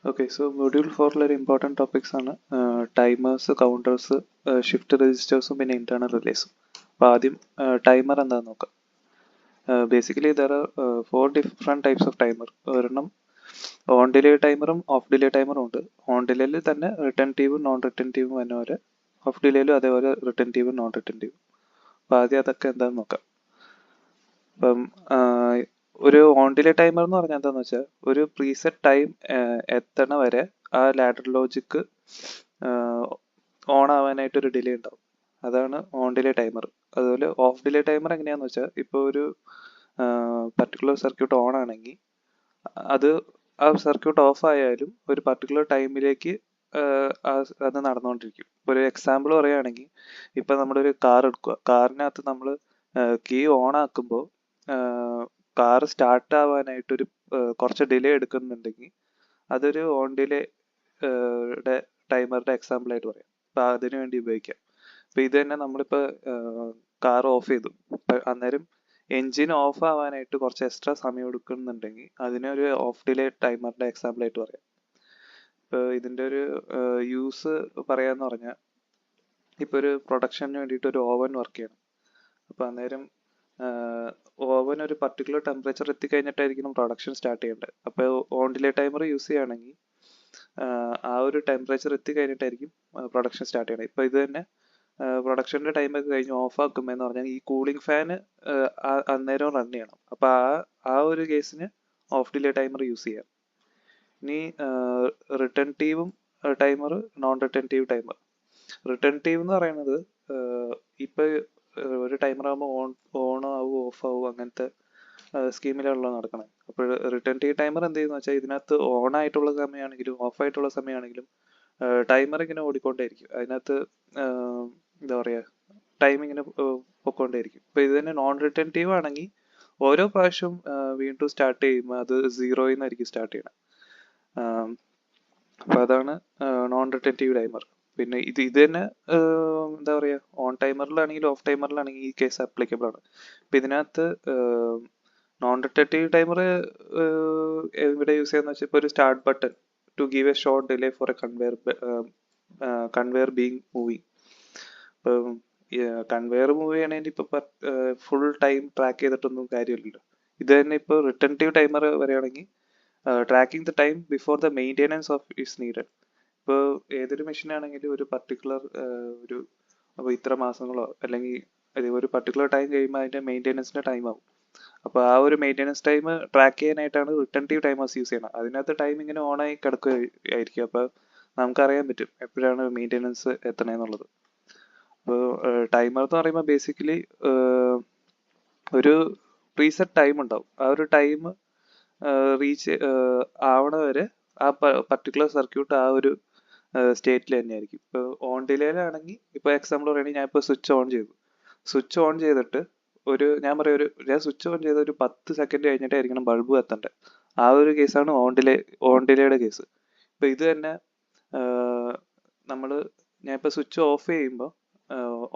Okay, so module 4 ലെ ഒരു important topics ആണ് ടൈമേഴ്സ്, കൗണ്ടേഴ്സ്, ഷിഫ്റ്റ് രജിസ്റ്റേഴ്സും പിന്നെ ഇന്റേണൽ റിലേസും. അപ്പോൾ ആദ്യം ടൈമർ എന്താണെന്ന് നോക്കാം. Basically there are 4 different types of timer. ഒരെണ്ണം ഓൺ ഡിലേ ടൈമറും ഓഫ് ഡിലേ ടൈമറും ഉണ്ട്. ഓൺ ഡിലേയിൽ തന്നെ റിട്ടൻറ്റീവും നോൺ റിട്ടൻറ്റീവും വരുന്ന പോലെ ഓഫ് ഡിലേയിലും അതേപോലെ റിട്ടൻറ്റീവും നോൺ റിട്ടൻറ്റീവും. അപ്പോൾ ആദ്യം അതൊക്കെ എന്താണെന്ന് നോക്കാം. അപ്പം ഒരു ഓൺ ഡിലേ ടൈമർ എന്ന് പറഞ്ഞാൽ എന്താണെന്ന് വെച്ചാൽ ഒരു പ്രീസെറ്റ് ടൈം എത്തണ വരെ ആ ലാഡർ ലോജിക്ക് ഓൺ ആവാനായിട്ട് ഒരു ഡിലേ ഉണ്ടാവും. അതാണ് ഓൺ ഡിലേ ടൈമർ. അതുപോലെ ഓഫ് ഡിലേ ടൈമർ എങ്ങനെയാന്ന് വെച്ചാൽ ഇപ്പോൾ ഒരു പർട്ടിക്കുലർ സർക്യൂട്ട് ഓൺ ആണെങ്കിൽ അത് ആ സർക്യൂട്ട് ഓഫ് ആയാലും ഒരു പർട്ടിക്കുലർ ടൈമിലേക്ക് അത് നടന്നുകൊണ്ടിരിക്കും. ഇപ്പോൾ ഒരു എക്സാമ്പിൾ പറയുകയാണെങ്കിൽ ഇപ്പം നമ്മളൊരു കാർ എടുക്കുക. കാറിനകത്ത് നമ്മൾ കീ ഓൺ ആക്കുമ്പോൾ കാർ സ്റ്റാർട്ട് ആവാനായിട്ടൊരു കുറച്ച് ഡിലേ എടുക്കുന്നുണ്ടെങ്കിൽ അതൊരു ഓൺ ഡിലേ ടൈമറുടെ എക്സാമ്പിൾ ആയിട്ട് പറയാം. അപ്പം അതിനു വേണ്ടി ഉപയോഗിക്കാം. അപ്പം ഇത് തന്നെ നമ്മളിപ്പോൾ കാർ ഓഫ് ചെയ്തു, അന്നേരം എൻജിൻ ഓഫ് ആവാനായിട്ട് കുറച്ച് എക്സ്ട്രാ സമയം എടുക്കുന്നുണ്ടെങ്കിൽ അതിനൊരു ഓഫ് ഡിലേ ടൈമറിന്റെ എക്സാമ്പിൾ ആയിട്ട് പറയാം. ഇപ്പോൾ ഇതിൻ്റെ ഒരു യൂസ് പറയാന്ന് പറഞ്ഞാൽ ഇപ്പോൾ ഒരു പ്രൊഡക്ഷന് വേണ്ടിയിട്ട് ഒരു ഓവൻ വർക്ക് ചെയ്യണം. അപ്പോൾ അന്നേരം ഓവൻ ഒരു പർട്ടിക്കുലർ ടെമ്പറേച്ചർ എത്തിക്കഴിഞ്ഞിട്ടായിരിക്കണം പ്രൊഡക്ഷൻ സ്റ്റാർട്ട് ചെയ്യേണ്ടത്. അപ്പോൾ ഓൺ ഡിലേ ടൈമർ യൂസ് ചെയ്യുകയാണെങ്കിൽ ആ ഒരു ടെമ്പറേച്ചർ എത്തിക്കഴിഞ്ഞിട്ടായിരിക്കും പ്രൊഡക്ഷൻ സ്റ്റാർട്ട് ചെയ്യണത്. ഇപ്പോൾ ഇത് തന്നെ പ്രൊഡക്ഷൻ്റെ ടൈമൊക്കെ കഴിഞ്ഞ് ഓഫ് ആക്കുമ്പോൾ എന്ന് പറഞ്ഞാൽ ഈ കൂളിംഗ് ഫാന് അന്നേരം റൺ ചെയ്യണം. അപ്പോൾ ആ ഒരു കേസിന് ഓഫ് ഡിലേ ടൈമർ യൂസ് ചെയ്യാം. ഇനി റിട്ടൻറ്റീവും ടൈമർ, നോൺ റിട്ടൻറ്റീവ് ടൈമർ. റിട്ടൻറ്റീവ് എന്ന് പറയുന്നത് ഇപ്പോൾ ഒരു ടൈമർ ആകുമ്പോൾ ഓൺ ആവും ഓഫ് ആവും അങ്ങനത്തെ സ്കീമിലുള്ള നടക്കണം. അപ്പോൾ റിട്ടൻറ്റീവ് ടൈമർ എന്ത് ചെയ്യുന്നു വെച്ചാൽ ഇതിനകത്ത് ഓൺ ആയിട്ടുള്ള സമയമാണെങ്കിലും ഓഫ് ആയിട്ടുള്ള സമയമാണെങ്കിലും ടൈമർ ഇങ്ങനെ ഓടിക്കൊണ്ടേയിരിക്കും. അതിനകത്ത് എന്താ പറയുക, ടൈം ഇങ്ങനെ പൊക്കോണ്ടേയിരിക്കും. ഇപ്പോൾ ഇത് തന്നെ നോൺ റിട്ടൻറ്റീവ് ആണെങ്കിൽ ഓരോ പ്രാവശ്യവും വീണ്ടും സ്റ്റാർട്ട് ചെയ്യുമ്പോൾ അത് സീറോയിൽ നിന്നായിരിക്കും സ്റ്റാർട്ട് ചെയ്യണം. അപ്പോൾ അതാണ് നോൺ റിട്ടൻറ്റീവ് ടൈമർ. പിന്നെ ഇത് തന്നെ എന്താ പറയുക, ഓൺ ടൈമറിലാണെങ്കിലും ഓഫ് ടൈമറിലാണെങ്കിലും ഈ കേസ് അപ്ലിക്കബിൾ ആണ്. അപ്പം ഇതിനകത്ത് നോൺ റിട്ടൻറ്റീവ് ടൈമർ ഇവിടെ യൂസ് ചെയ്യുന്ന വെച്ചാൽ ഇപ്പോൾ ഒരു start button to give a short delay for a conveyor being moving. ഇപ്പം കൺവെയർ മൂവ് ചെയ്യണമെങ്കിൽ ഇപ്പോൾ ഫുൾ ടൈം ട്രാക്ക് ചെയ്തിട്ടൊന്നും കാര്യമില്ലല്ലോ. ഇത് തന്നെ ഇപ്പോൾ റിട്ടൻറ്റീവ് ടൈമർ വരികയാണെങ്കിൽ tracking the time before the maintenance of is needed. ഇപ്പോൾ ഏതൊരു മെഷീനാണെങ്കിലും ഒരു പർട്ടിക്കുലർ അപ്പോൾ ഇത്ര മാസങ്ങളോ അല്ലെങ്കിൽ ഒരു പർട്ടിക്കുലർ ടൈം കഴിയുമ്പോൾ അതിൻ്റെ മെയിൻ്റെനൻസിൻ്റെ ടൈം ആവും. അപ്പോൾ ആ ഒരു മെയിൻ്റെനൻസ് ടൈം ട്രാക്ക് ചെയ്യാനായിട്ടാണ് റിട്ടൻറ്റീവ് ടൈമേഴ്സ് യൂസ് ചെയ്യണം. അതിനകത്ത് ടൈം ഇങ്ങനെ ഓണായി കിടക്കുകയായിരിക്കും. അപ്പോൾ നമുക്കറിയാൻ പറ്റും എപ്പോഴാണ് മെയിൻ്റെനൻസ് എത്തണമെന്നുള്ളത്. അപ്പോൾ ടൈമർ എന്ന് പറയുമ്പോൾ ബേസിക്കലി ഒരു പ്രീസെറ്റ് ടൈം ഉണ്ടാവും. ആ ഒരു ടൈം റീച്ച് ആവണ വരെ ആ പർട്ടിക്കുലർ സർക്യൂട്ട് ആ ഒരു സ്റ്റേറ്റിൽ തന്നെയായിരിക്കും. ഇപ്പോൾ ഓൺ ഡിലേയിലാണെങ്കിൽ ഇപ്പോൾ എക്സാമ്പിൾ പറയുകയാണെങ്കിൽ ഞാൻ ഇപ്പോൾ സ്വിച്ച് ഓൺ ചെയ്തു. സ്വിച്ച് ഓൺ ചെയ്തിട്ട് ഞാൻ സ്വിച്ച് ഓൺ ചെയ്ത ഒരു 10 സെക്കൻഡ് കഴിഞ്ഞിട്ടായിരിക്കണം ബൾബ് കത്തണ്ടേ. ആ ഒരു കേസാണ് ഓൺ ഡിലേയുടെ കേസ്. ഇപ്പോൾ ഇത് തന്നെ ഞാൻ ഇപ്പോൾ സ്വിച്ച് ഓഫ് ചെയ്യുമ്പോൾ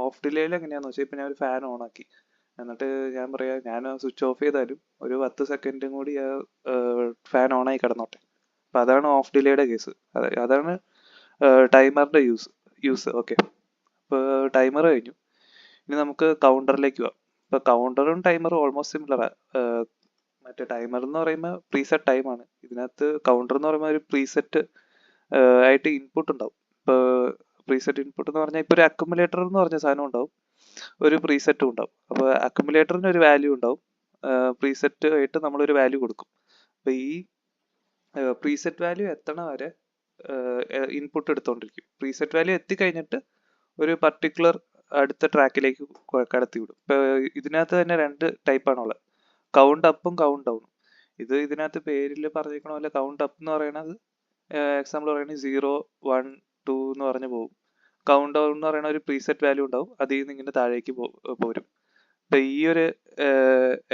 ഓഫ് ഡിലേയിൽ എങ്ങനെയാണെന്ന് വെച്ചാൽ ഇപ്പോൾ ഞാൻ ഒരു ഫാൻ ഓൺ ആക്കി, എന്നിട്ട് ഞാൻ സ്വിച്ച് ഓഫ് ചെയ്താലും ഒരു 10 സെക്കൻഡും കൂടി ആ ഫാൻ ഓണായി കിടന്നോട്ടെ. അപ്പം അതാണ് ഓഫ് ഡിലേയുടെ കേസ്. അതാണ് ടൈമറിൻ്റെ യൂസ്. ഓക്കെ, അപ്പോൾ ടൈമർ കഴിഞ്ഞു. ഇനി നമുക്ക് കൗണ്ടറിലേക്ക് പോവാം. ഇപ്പോൾ കൗണ്ടറും ടൈമറും ഓൾമോസ്റ്റ് സിമിലറാണ്. മറ്റേ ടൈമർ എന്ന് പറയുമ്പോൾ പ്രീസെറ്റ് ടൈമാണ്. ഇതിനകത്ത് കൗണ്ടർ എന്ന് പറയുമ്പോൾ ഒരു പ്രീസെറ്റ് ആയിട്ട് ഇൻപുട്ട് ഉണ്ടാവും. ഇപ്പോൾ പ്രീസെറ്റ് ഇൻപുട്ട് എന്ന് പറഞ്ഞാൽ ഇപ്പോൾ ഒരു അക്യുമുലേറ്റർ എന്ന് പറഞ്ഞ സാധനം ഉണ്ടാവും, ഒരു പ്രീസെറ്റും ഉണ്ടാവും. അപ്പോൾ അക്യുമുലേറ്ററിന് ഒരു വാല്യൂ ഉണ്ടാവും, പ്രീസെറ്റ് ആയിട്ട് നമ്മളൊരു വാല്യൂ കൊടുക്കും. അപ്പോൾ ഈ പ്രീസെറ്റ് വാല്യൂ എത്തണ വരെ ഇൻപുട്ട് എടുത്തുകൊണ്ടിരിക്കും. പ്രീസെറ്റ് വാല്യൂ എത്തിക്കഴിഞ്ഞിട്ട് ഒരു പർട്ടിക്കുലർ അടുത്ത ട്രാക്കിലേക്ക് കടത്തി വിടും. ഇപ്പോൾ ഇതിനകത്ത് തന്നെ 2 ടൈപ്പാണുള്ളത്, കൗണ്ട് അപ്പും കൗണ്ട് ഡൗണും. ഇതിനകത്ത് പേരിൽ പറഞ്ഞിരിക്കണ പോലെ കൗണ്ട് അപ്പ് എന്ന് പറയുന്നത് എക്സാമ്പിൾ പറയുകയാണെങ്കിൽ 0, 1, 2 എന്ന് പറഞ്ഞ് പോകും. കൗണ്ട് ഡൗൺ എന്ന് പറയുന്ന ഒരു പ്രീസെറ്റ് വാല്യൂ ഉണ്ടാവും, അതിൽ നിന്ന് ഇങ്ങനെ താഴേക്ക് പോരും. ഇപ്പം ഈ ഒരു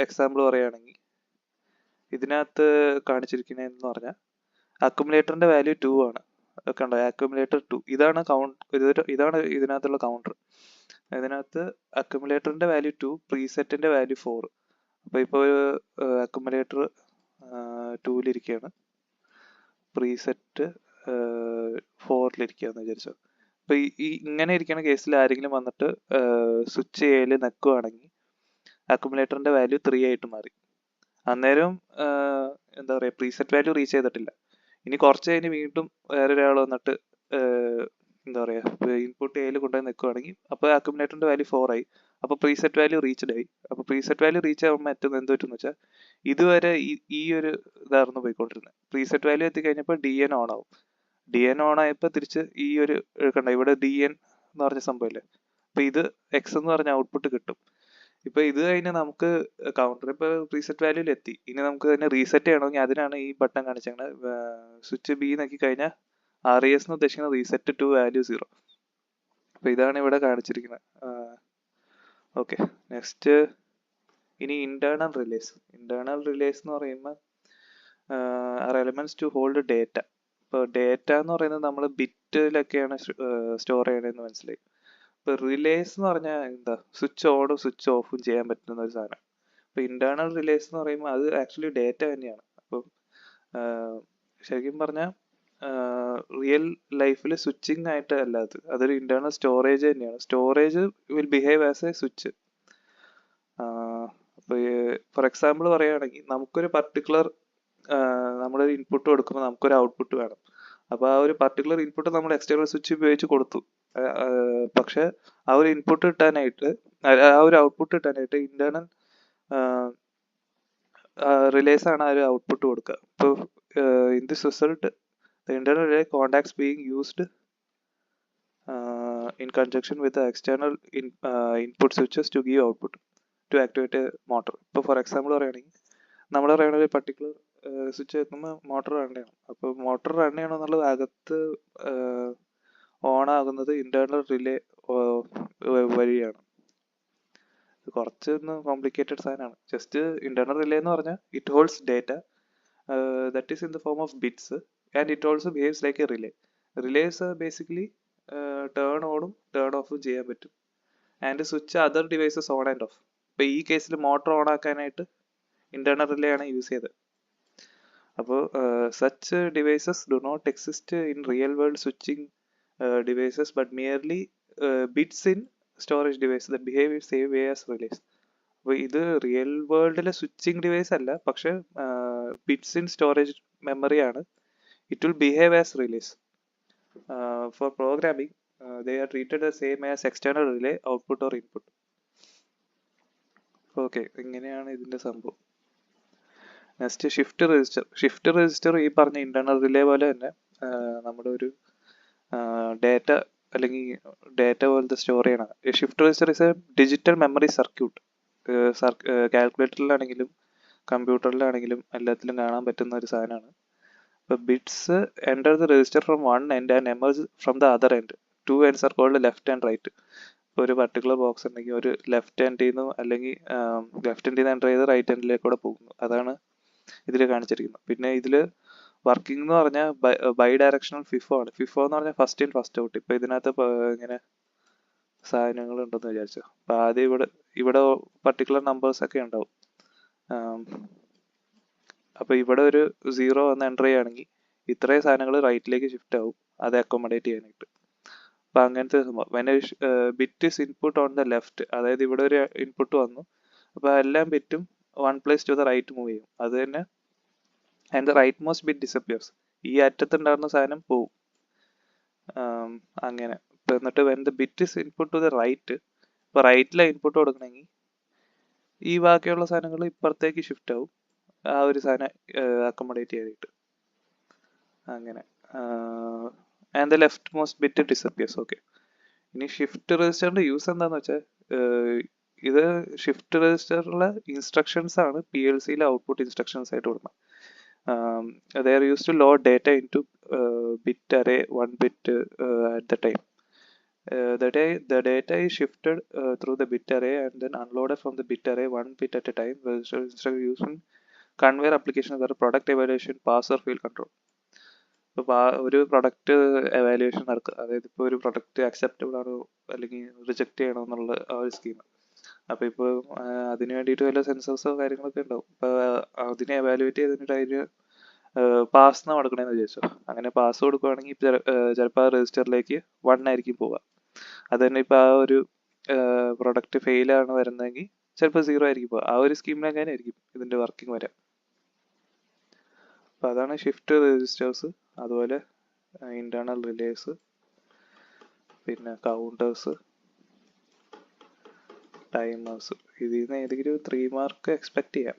എക്സാമ്പിൾ പറയുകയാണെങ്കിൽ ഇതിനകത്ത് കാണിച്ചിരിക്കുന്നതെന്ന് പറഞ്ഞാൽ അക്യുമുലേറ്ററിന്റെ വാല്യൂ 2 ആണ്. കണ്ടോ, അക്യുമുലേറ്റർ 2. ഇതാണ് ഇതിനകത്തുള്ള കൗണ്ടർ. ഇതിനകത്ത് അക്യുമുലേറ്ററിന്റെ വാല്യൂ 2, പ്രീസെറ്റിന്റെ വാല്യൂ 4. അപ്പോൾ ഇപ്പോൾ ഒരു അക്യുമുലേറ്റർ 2-ലിരിക്കുകയാണ്. പ്രീസെറ്റ് 4-ലിരിക്കുകയെന്ന് വിചാരിച്ചോ. അപ്പോൾ ഈ ഇങ്ങനെ ഇരിക്കുന്ന കേസിൽ ആരെങ്കിലും വന്നിട്ട് സ്വിച്ച് ചെയ്യൽ നിൽക്കുകയാണെങ്കിൽ അക്കുമുലേറ്ററിൻ്റെ വാല്യൂ 3 ആയിട്ട് മാറി. അന്നേരം എന്താ പറയുക, പ്രീസെറ്റ് വാല്യൂ റീച്ച് ചെയ്തിട്ടില്ല. ഇനി കുറച്ച് കഴിഞ്ഞ് വീണ്ടും വേറൊരാൾ വന്നിട്ട് എന്താ പറയുക ഇൻപുട്ട് ചെയ്യൽ കൊണ്ടുപോയി നിൽക്കുകയാണെങ്കിൽ അപ്പോൾ അക്കുമുലേറ്ററിൻ്റെ വാല്യൂ 4 ആയി. അപ്പോൾ പ്രീസെറ്റ് വാല്യൂ റീച്ച്ഡ് ആയി. അപ്പോൾ പ്രീസെറ്റ് വാല്യൂ റീച്ച് ആകുമ്പോൾ മറ്റൊന്ന് എന്ത് പറ്റുമെന്ന് വെച്ചാൽ ഇതുവരെ ഈ ഒരു ഇതായിരുന്നു പോയിക്കൊണ്ടിരുന്നത്. പ്രീസെറ്റ് വാല്യൂ എത്തിക്കഴിഞ്ഞപ്പോൾ DN ഓൺ ആവും. DN ഓൺ ആയപ്പോൾ തിരിച്ച് ഈ ഒരു കണ്ട ഇവിടെ DN എന്ന് പറഞ്ഞ സംഭവമില്ലേ, അപ്പോൾ ഇത് X എന്ന് പറഞ്ഞ ഔട്ട്പുട്ട് കിട്ടും. ഇപ്പൊ ഇത് കഴിഞ്ഞ് നമുക്ക് കൗണ്ടർ ഇപ്പൊ റീസെറ്റ് വാല്യൂയിൽ എത്തി. ഇനി നമുക്ക് തന്നെ റീസെറ്റ് ചെയ്യണമെങ്കിൽ അതിനാണ് ഈ ബട്ടൺ കാണിച്ചത്. സ്വിച്ച് B നോക്കി കഴിഞ്ഞാൽ RES എന്ന് ഉദ്ദേശിക്കുന്നത് റീസെറ്റ് ടു വാല്യൂ 0. അപ്പൊ ഇതാണ് ഇവിടെ കാണിച്ചിരിക്കുന്നത്. ഓക്കെ, നെക്സ്റ്റ് ഇനി ഇന്റേണൽ റിലേസ്. ഇന്റേണൽ റിലേസ് എന്ന് പറയുമ്പോൾ are elements to hold data. ഇപ്പോൾ ഡേറ്റ എന്ന് പറയുന്നത് നമ്മൾ ബിറ്റിലൊക്കെയാണ് സ്റ്റോർ ചെയ്യണതെന്ന് മനസ്സിലായി. ഇപ്പൊ റിലേസ് എന്ന് പറഞ്ഞാൽ എന്താ, സ്വിച്ച് ഓണും സ്വിച്ച് ഓഫും ചെയ്യാൻ പറ്റുന്ന ഒരു സാധനം. ഇപ്പൊ ഇന്റേണൽ റിലേസ് എന്ന് പറയുമ്പോൾ അത് ആക്ച്വലി ഡേറ്റ തന്നെയാണ്. അപ്പം ശരിക്കും പറഞ്ഞാൽ റിയൽ ലൈഫിൽ സ്വിച്ചിങ് ആയിട്ട് അല്ലാതെ അതൊരു ഇന്റേണൽ സ്റ്റോറേജ് തന്നെയാണ്. Storage will behave as A switch. അപ്പോൾ ഫോർ എക്സാമ്പിൾ പറയുകയാണെങ്കിൽ നമുക്കൊരു പർട്ടിക്കുലർ നമ്മളൊരു ഇൻപുട്ട് കൊടുക്കുമ്പോൾ നമുക്കൊരു ഔട്ട്പുട്ട് വേണം. അപ്പോൾ ആ ഒരു പർട്ടിക്കുലർ ഇൻപുട്ട് നമ്മൾ എക്സ്റ്റേണൽ സ്വിച്ച് ഉപയോഗിച്ച് കൊടുത്തു. പക്ഷെ ആ ഒരു ഇൻപുട്ട് കിട്ടാനായിട്ട് ആ ഒരു ഔട്ട്പുട്ട് കിട്ടാനായിട്ട് ഇന്റേണൽ റിലേസ് ആണ് ആ ഒരു ഔട്ട്പുട്ട് കൊടുക്കുക. ഇപ്പോൾ in this result the internal relay contacts being used in conjunction with the external input switches to give output to activate a motor. ഇപ്പോൾ ഫോർ എക്സാമ്പിൾ പറയുകയാണെങ്കിൽ നമ്മൾ പറയുന്ന ഒരു പർട്ടിക്കുലർ സ്വിച്ച് വെക്കുമ്പോൾ മോട്ടർ റൺ ചെയ്യണം. അപ്പോൾ മോട്ടർ റൺ ചെയ്യണം എന്നുള്ളത് അകത്ത് ഓൺ ആകുന്നത് ഇന്റേണൽ റിലേ വഴിയാണ്. കുറച്ചൊന്ന് കോംപ്ലിക്കേറ്റഡ് സാധനമാണ്. ജസ്റ്റ് ഇന്റേണൽ റിലേ എന്ന് പറഞ്ഞാൽ it holds data that is in the form of bits and it also behaves like a relay. Relays basically turn ഓണും ടേൺ ഓഫും ചെയ്യാൻ പറ്റും. And switch other devices on and off. ഇപ്പോൾ ഈ കേസിൽ motor on ആക്കാനായിട്ട് ഇന്റേണൽ റിലേ ആണ് use ചെയ്തത്. അപ്പോൾ such devices do not exist in real world switching devices but merely bits in storage device that behave same way as relays. അപ്പോൾ ഇത് real വേൾഡിലെ സ്വിച്ചിങ് ഡിവൈസ് അല്ല, പക്ഷെ ബിറ്റ്സ് ഇൻ സ്റ്റോറേജ് മെമ്മറിയാണ്. It will behave as relays. For programming, they are treated the same as external relay, output or input. Okay, ഇങ്ങനെയാണ് ഇതിന്റെ സംഭവം. Next shift register. Shift register ഈ പറഞ്ഞ ഇന്റേണൽ റിലേ പോലെ തന്നെ നമ്മുടെ ഒരു ഡേറ്റ അല്ലെങ്കിൽ ഡേറ്റ പോലത്തെ സ്റ്റോർ ചെയ്യണം. Shift register is a digital memory circuit. കാൽക്കുലേറ്ററിലാണെങ്കിലും കമ്പ്യൂട്ടറിലാണെങ്കിലും എല്ലാത്തിലും കാണാൻ പറ്റുന്ന ഒരു സാധനമാണ്. Bits enter the register from one end and emerge from the other end. Two ends are called left and right. ഇപ്പോൾ ഒരു പർട്ടിക്കുലർ ബോക്സ് ഉണ്ടെങ്കിൽ ഒരു ലെഫ്റ്റ് എൻഡിൽ നിന്ന് അല്ലെങ്കിൽ ലെഫ്റ്റ് എൻഡിൽ നിന്ന് എൻ്റർ ചെയ്ത് റൈറ്റ് എൻഡിലേക്കൂടെ പോകുന്നു. അതാണ് ഇതിൽ കാണിച്ചിരിക്കുന്നത്. പിന്നെ ഇതിൽ വർക്കിംഗ് എന്ന് പറഞ്ഞാൽ ബൈ ഡയറക്ഷണൽ ഫിഫോ ആണ്. ഫിഫോ എന്ന് പറഞ്ഞാൽ ഫസ്റ്റ് ഇൻ ഫസ്റ്റ് ഔട്ട്. ഇപ്പോൾ ഇതിനകത്ത് ഇങ്ങനെ സാധനങ്ങൾ ഉണ്ടെന്ന് വിചാരിച്ചു. അപ്പോൾ ആദ്യം ഇവിടെ പർട്ടിക്കുലർ നമ്പേഴ്സ് ഒക്കെ ഉണ്ടാവും. അപ്പോൾ ഇവിടെ ഒരു 0 വന്ന് എൻ്റർ ചെയ്യുകയാണെങ്കിൽ ഇത്രയും സാധനങ്ങൾ റൈറ്റിലേക്ക് ഷിഫ്റ്റ് ആവും അത് അക്കോമഡേറ്റ് ചെയ്യാനായിട്ട്. അപ്പം അങ്ങനത്തെ സംഭവം. When bit is input on the left, അതായത് ഇവിടെ ഒരു ഇൻപുട്ട് വന്നു, അപ്പോൾ എല്ലാം ബിറ്റും 1 place to the right move ചെയ്യും. അത് തന്നെ and the rightmost bit disappears. ഈ അറ്റത്തുണ്ടായിരുന്ന സാധനം പോവും. അങ്ങനെ ഇപ്പം എന്നിട്ട് when the bit is input to the right, ഇപ്പോൾ റൈറ്റിലാണ് ഇൻപുട്ട് കൊടുക്കണമെങ്കിൽ ഈ ബാക്കിയുള്ള സാധനങ്ങൾ ഇപ്പുറത്തേക്ക് ഷിഫ്റ്റ് ആവും ആ ഒരു സാധനം അക്കോമഡേറ്റ് ചെയ്യാനായിട്ട്. അങ്ങനെ and the left most bit disappears. Okay, ഇനി ഷിഫ്റ്റ് രജിസ്റ്ററിന്റെ യൂസ് എന്താന്ന് വെച്ചാൽ ഇത് ഷിഫ്റ്റ് രജിസ്റ്ററിലെ ഇൻസ്ട്രക്ഷൻസ് ആണ് PLCയിലെ ഔട്ട്പുട്ട് ഇൻസ്ട്രക്ഷൻസ് ആയിട്ട് കൊടുക്കുന്നത്. they are used to load data into bit array 1 bit at the time. The data is shifted through the bit array and then unloaded from the bit array 1 bit at a time. Instead of using conveyor application for product evaluation, pass or fail control. ഇപ്പോൾ ഒരു product evaluation നടക്കുക, അതായത് ഇപ്പോൾ ഒരു product acceptable ആണോ അല്ലെങ്കിൽ reject ചെയ്യണോ എന്നുള്ള ആ ഒരു സ്കീം. അപ്പോൾ ഇപ്പോൾ അതിന് വേണ്ടിയിട്ട് വല്ല സെൻസേഴ്സോ കാര്യങ്ങളൊക്കെ ഉണ്ടാവും. അപ്പോൾ അതിനെ എവാലുവേറ്റ് ചെയ്തിട്ട് അതിന് പാസ് എന്നാണ് കൊടുക്കണമെന്ന് വിചാരിച്ചോ. അങ്ങനെ പാസ് കൊടുക്കുവാണെങ്കിൽ ചിലപ്പോൾ ആ രജിസ്റ്ററിലേക്ക് 1 ആയിരിക്കും പോവുക. അത് തന്നെ ഇപ്പോൾ ആ ഒരു പ്രൊഡക്റ്റ് ഫെയിലാണ് വരുന്നതെങ്കിൽ ചിലപ്പോൾ 0 ആയിരിക്കും പോവുക. ആ ഒരു സ്കീമിലെങ്ങനെയായിരിക്കും ഇതിൻ്റെ വർക്കിംഗ് വരാം. അപ്പോൾ അതാണ് ഷിഫ്റ്റ് രജിസ്റ്റേഴ്സ്, അതുപോലെ ഇന്റേണൽ റിലേസ്, പിന്നെ കൗണ്ടേഴ്സ്, ടൈമേഴ്സ്. ഇതിൽ നിന്ന് ഏതെങ്കിലും 3 മാർക്ക് എക്സ്പെക്ട് ചെയ്യാം.